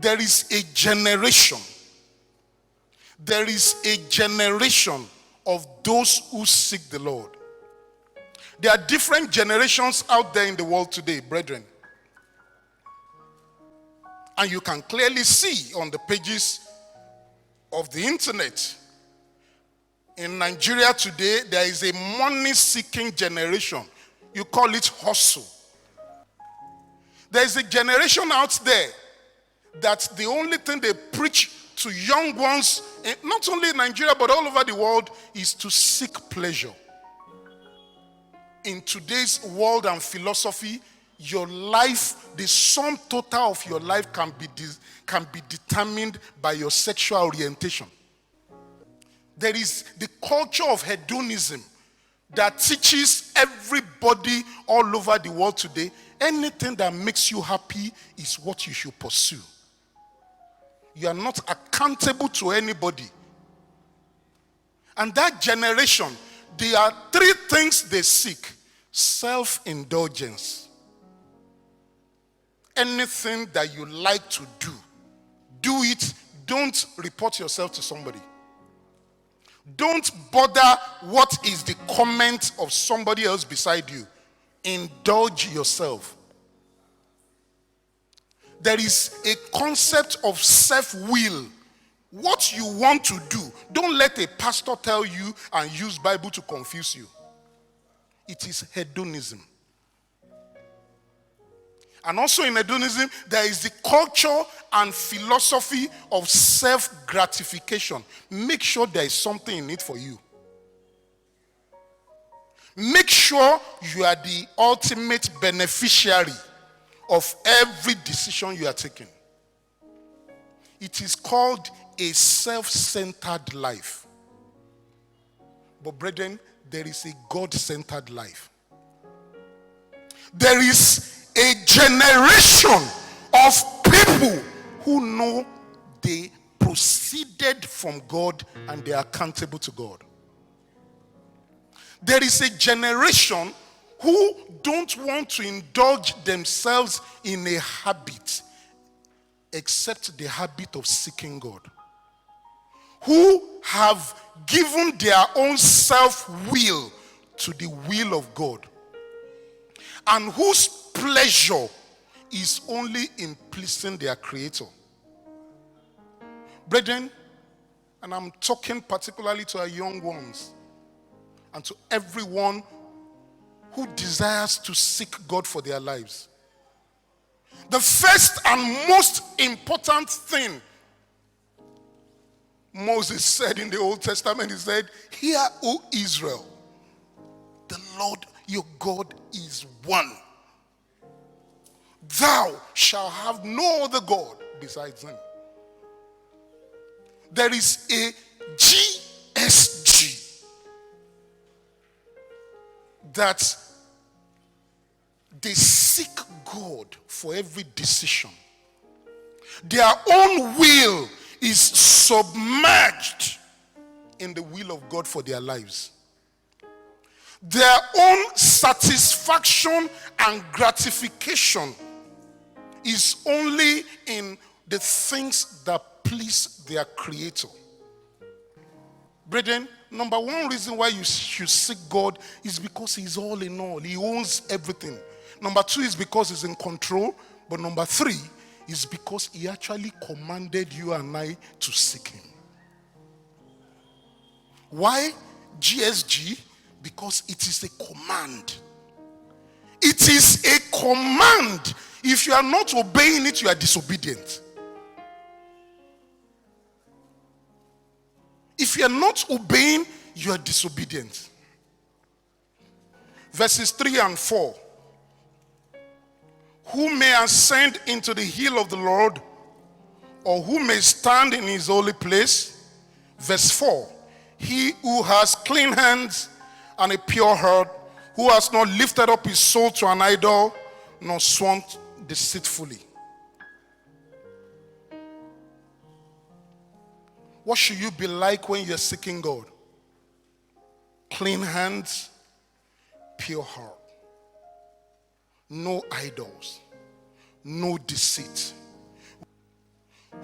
there is a generation. There is a generation of those who seek the Lord. There are different generations out there in the world today, brethren. And you can clearly see on the pages of the internet. In Nigeria today, there is a money-seeking generation. You call it hustle. There is a generation out there that the only thing they preach to young ones, not only in Nigeria but all over the world, is to seek pleasure. In today's world and philosophy, your life, the sum total of your life can be determined by your sexual orientation. There is the culture of hedonism that teaches everybody all over the world today, anything that makes you happy is what you should pursue. You are not accountable to anybody. And that generation, there are three things they seek. Self-indulgence. Anything that you like to do it. Don't report yourself to somebody. Don't bother what is the comment of somebody else beside you. Indulge yourself. There is a concept of self-will. What you want to do, don't let a pastor tell you and use Bible to confuse you. It is hedonism. And also in hedonism, there is the culture and philosophy of self-gratification. Make sure there is something in it for you. Make sure you are the ultimate beneficiary of every decision you are taking. It is called a self-centered life. But brethren, there is a God-centered life. There is a generation of people who know they proceeded from God and they are accountable to God. There is a generation who don't want to indulge themselves in a habit except the habit of seeking God. Who have given their own self-will to the will of God. And whose pleasure is only in pleasing their Creator. Brethren, and I'm talking particularly to our young ones and to everyone who desires to seek God for their lives. The first and most important thing Moses said in the Old Testament, he said, "Hear, O Israel, the Lord your God is one. Thou shalt have no other God besides him." There is a GSG that they seek God for every decision. Their own will is submerged in the will of God for their lives. Their own satisfaction and gratification is only in the things that please their Creator. Brethren, number one reason why you should seek God is because He's all in all. He owns everything. Number two is because He's in control. But number three is because He actually commanded you and I to seek Him. Why GSG? Because it is a command. It is a command. If you are not obeying it, you are disobedient. If you are not obeying, you are disobedient. Verses 3 and 4. Who may ascend into the hill of the Lord, or who may stand in his holy place? Verse 4. He who has clean hands and a pure heart, who has not lifted up his soul to an idol, nor sworn deceitfully. What should you be like when you're seeking God? Clean hands, pure heart. No idols, no deceit.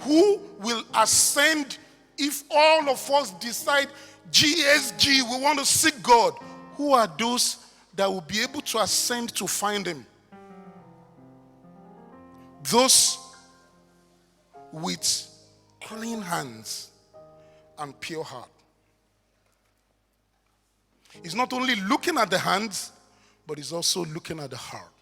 Who will ascend if all of us decide, GSG, we want to seek God? Who are those that will be able to ascend to find him? Those with clean hands and pure heart. He's not only looking at the hands, but he's also looking at the heart.